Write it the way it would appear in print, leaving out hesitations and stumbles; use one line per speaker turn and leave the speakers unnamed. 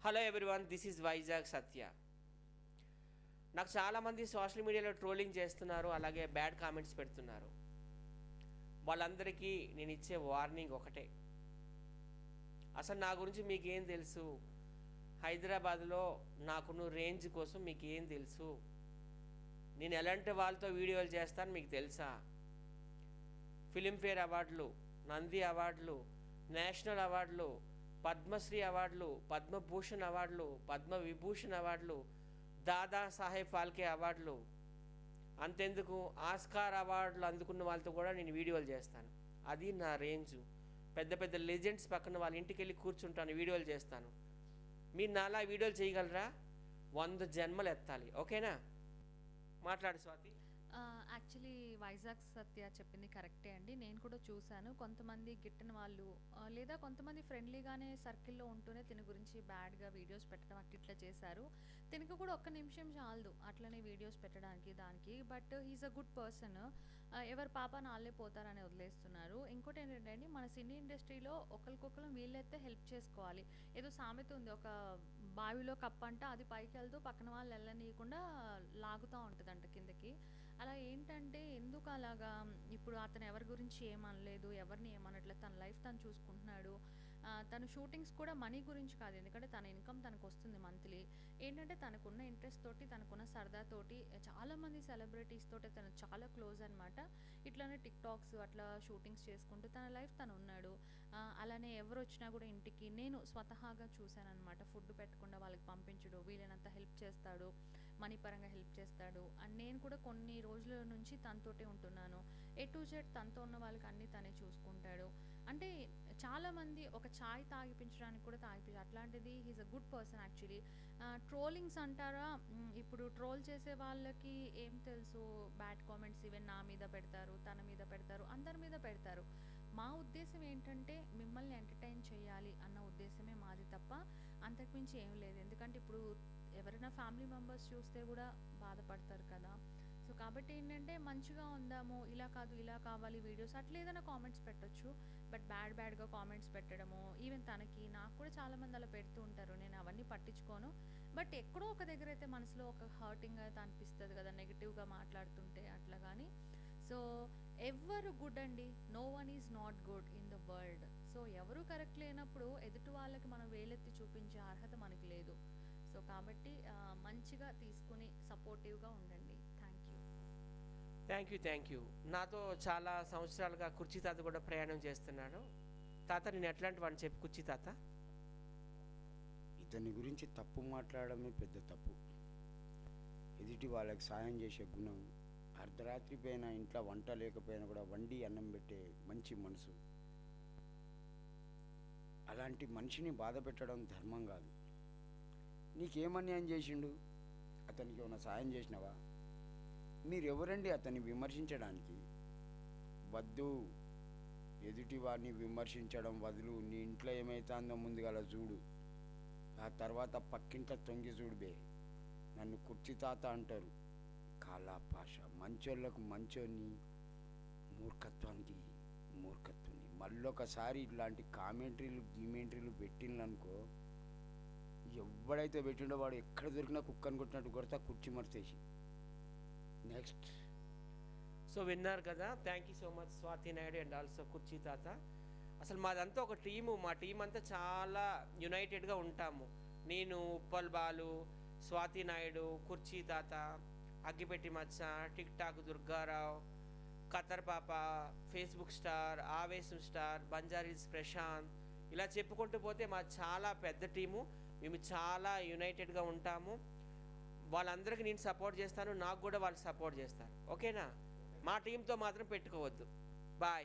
Hello everyone, this is Vizag Satya. నాకు చాలామంది social మీడియాలో ట్రోలింగ్ చేస్తున్నారు, అలాగే బ్యాడ్ కామెంట్స్ పెడుతున్నారు. వాళ్ళందరికీ నేను ఇచ్చే వార్నింగ్ ఒకటే. అసలు నా గురించి మీకేం తెలుసు? హైదరాబాద్లో నాకున్న రేంజ్ కోసం మీకు ఏం తెలుసు? నేను ఎలాంటి వాళ్ళతో వీడియోలు చేస్తాను మీకు తెలుసా? ఫిలింఫేర్ అవార్డులు, నంది అవార్డులు, నేషనల్ అవార్డులు, పద్మశ్రీ అవార్డులు, పద్మభూషణ్ అవార్డులు, పద్మవిభూషణ్ అవార్డులు, దాదాసాహెబ్ ఫాల్కే అవార్డులు, అంతెందుకు ఆస్కార్ అవార్డులు అందుకున్న వాళ్ళతో కూడా నేను వీడియోలు చేస్తాను. అది నా రేంజు. పెద్ద పెద్ద లెజెండ్స్ పక్కన వాళ్ళ ఇంటికి వెళ్ళి కూర్చుంటాను, వీడియోలు చేస్తాను. మీరు నాలా వీడియోలు చేయగలరా? 100 జన్మలు ఎత్తాలి. ఓకేనా? మాట్లాడు స్వాతి.
యాక్చువల్లీ వైజాగ్ సత్య చెప్పింది కరెక్టే అండి. నేను కూడా చూశాను. కొంతమంది గిట్టని వాళ్ళు లేదా కొంతమంది ఫ్రెండ్లీగానే సర్కిల్లో ఉంటూనే తిని గురించి బ్యాడ్గా వీడియోస్ పెట్టడం ఇట్లా చేశారు. తినకు కూడా ఒక్క నిమిషం చాలదు అట్లనే వీడియోస్ పెట్టడానికి దానికి. But he is a good person. ఎవరు పాప నాళ్ళే పోతారని వదిలేస్తున్నారు. ఇంకోటి ఏంటంటే అండి, మన సినీ ఇండస్ట్రీలో ఒకరికొకరు వీళ్ళైతే హెల్ప్ చేసుకోవాలి. ఏదో సామెత ఉంది, ఒక బావిలో కప్పంట అది పైకి వెళ్తూ పక్కన వాళ్ళు వెళ్ళనీయకుండా లాగుతూ ఉంటుందంట కిందకి. అలా ఏంటంటే ఎందుకు అలాగా? ఇప్పుడు అతను ఎవరి గురించి ఏమనలేదు, ఎవరిని ఏమనట్లేదు, తన లైఫ్ తను చూసుకుంటున్నాడు. తను షూటింగ్స్ కూడా మనీ గురించి కాదు, ఎందుకంటే తన ఇన్కమ్ తనకు వస్తుంది మంత్లీ. ఏంటంటే తనకున్న ఇంట్రెస్ట్ తోటి, తనకున్న సరదాతోటి చాలామంది సెలబ్రిటీస్ తోటి తను చాలా క్లోజ్ అనమాట. ఇట్లానే టిక్ టాక్స్ అట్లా షూటింగ్స్ చేసుకుంటూ తన లైఫ్ తను ఉన్నాడు. అలానే ఎవరు వచ్చినా కూడా ఇంటికి నేను స్వతహాగా చూశాను అనమాట. ఫుడ్ పెట్టకుండా వాళ్ళకి పంపించడు, వీలైనంత హెల్ప్ చేస్తాడు, మనీ పరంగా హెల్ప్ చేస్తాడు. అండ్ నేను కూడా కొన్ని రోజుల నుంచి తనతోటే ఉంటున్నాను. A to Z తనతో ఉన్న వాళ్ళకి అన్నీ తనే చూసుకుంటాడు. అంటే చాలామంది ఒక ఛాయ్ తాగిపించడానికి కూడా అట్లాంటిది he's a good person actually. Trollings అంటారా? ఇప్పుడు ట్రోల్ చేసే వాళ్ళకి ఏం తెలుసు? బ్యాడ్ కామెంట్స్ ఈవెన్ నా మీద పెడతారు, తన మీద పెడతారు, అందరి మీద పెడతారు. మా ఉద్దేశం ఏంటంటే మిమ్మల్ని ఎంటర్టైన్ చేయాలి అన్న ఉద్దేశమే మాది తప్ప అంతకుమించి ఏం లేదు. ఎందుకంటే ఇప్పుడు ఎవరైనా ఫ్యామిలీ మెంబర్స్ చూస్తే కూడా బాధపడతారు కదా. సో కాబట్టి ఏంటంటే మంచిగా ఉందాము, ఇలా కాదు ఇలా కావాలి వీడియోస్ అట్లా ఏదైనా కామెంట్స్ పెట్టొచ్చు. బట్ బ్యాడ్గా కామెంట్స్ పెట్టడము, ఈవెన్ తనకి నాకు కూడా చాలామంది అలా పెడుతూ ఉంటారు. నేను అవన్నీ పట్టించుకోను. బట్ ఎక్కడో ఒక దగ్గర అయితే మనసులో ఒక హర్టింగ్ అయితే అనిపిస్తుంది కదా, నెగిటివ్గా మాట్లాడుతుంటే అట్లా. కానీ సో ఎవరు గుడ్ అండి? No one is not good in the world. So ఎవరు కరెక్ట్ లేనప్పుడు ఎదుటి వాళ్ళకి మనం వేలెత్తి చూపించే అర్హత మనకి లేదు. సో కాబట్టి మంచిగా తీసుకుని సపోర్టివ్గా ఉండండి.
Thank you. నాతో చాలా సంవత్సరాలుగా కుర్చీ తాత కూడా ప్రయాణం చేస్తున్నాడు. తాత, నేను ఎట్లాంటి వాడిని చెప్పి కుర్చీ తాత?
ఇతని గురించి తప్పు మాట్లాడమే పెద్ద తప్పు. ఎదుటి వాళ్ళకి సాయం చేసే గుణం, అర్ధరాత్రి పైన ఇంట్లో వంట లేకపోయినా కూడా వండి అన్నం పెట్టే మంచి మనసు. అలాంటి మనిషిని బాధ పెట్టడం ధర్మం కాదు. నీకేమన్యాయం చేసిండు? అతనికి ఏమైనా సాయం చేసినావా? మీరెవరండి అతన్ని విమర్శించడానికి? వద్దు. ఎదుటి వారిని విమర్శించడం వదులు. నీ ఇంట్లో ఏమైతుందో ముందుగా చూడు, ఆ తర్వాత పక్కింట్లో తొంగి చూడుబే. నన్ను కుర్చీ తాత అంటారు. కాలా భాష. మంచోళ్ళకు మంచోని, మూర్ఖత్వానికి మూర్ఖత్వాన్ని. మళ్ళొకసారి ఇట్లాంటి కామెంట్రీలు పెట్టిందనుకో, ఎవడైతే పెట్టిండో వాడు ఎక్కడ దొరికినా కుక్కని కొట్టినట్టు కొడతా, కుర్చీ మర్చేసి. నెక్స్ట్.
సో విన్నారు కదా. Thank you so much Swathi Naidu and also కుర్చీ తాత. అసలు మాదంతా ఒక టీము. మా టీం అంతా చాలా యునైటెడ్గా ఉంటాము. నేను, ఉప్పల్ బాలు, స్వాతి నాయుడు, కుర్చీ తాత, అగ్గిపెట్టి మచ్చ, టిక్ టాక్ దుర్గారావు, ఖతర్ పాప, ఫేస్బుక్ స్టార్, ఆవేశం స్టార్, బంజారీస్ ప్రశాంత్, ఇలా చెప్పుకుంటూ పోతే మా చాలా పెద్ద టీము. మేము చాలా యునైటెడ్గా ఉంటాము. వాళ్ళందరికీ నేను సపోర్ట్ చేస్తాను, నాకు కూడా వాళ్ళు సపోర్ట్ చేస్తారు. ఓకేనా? మా టీంతో మాత్రం పెట్టుకోవద్దు. బాయ్.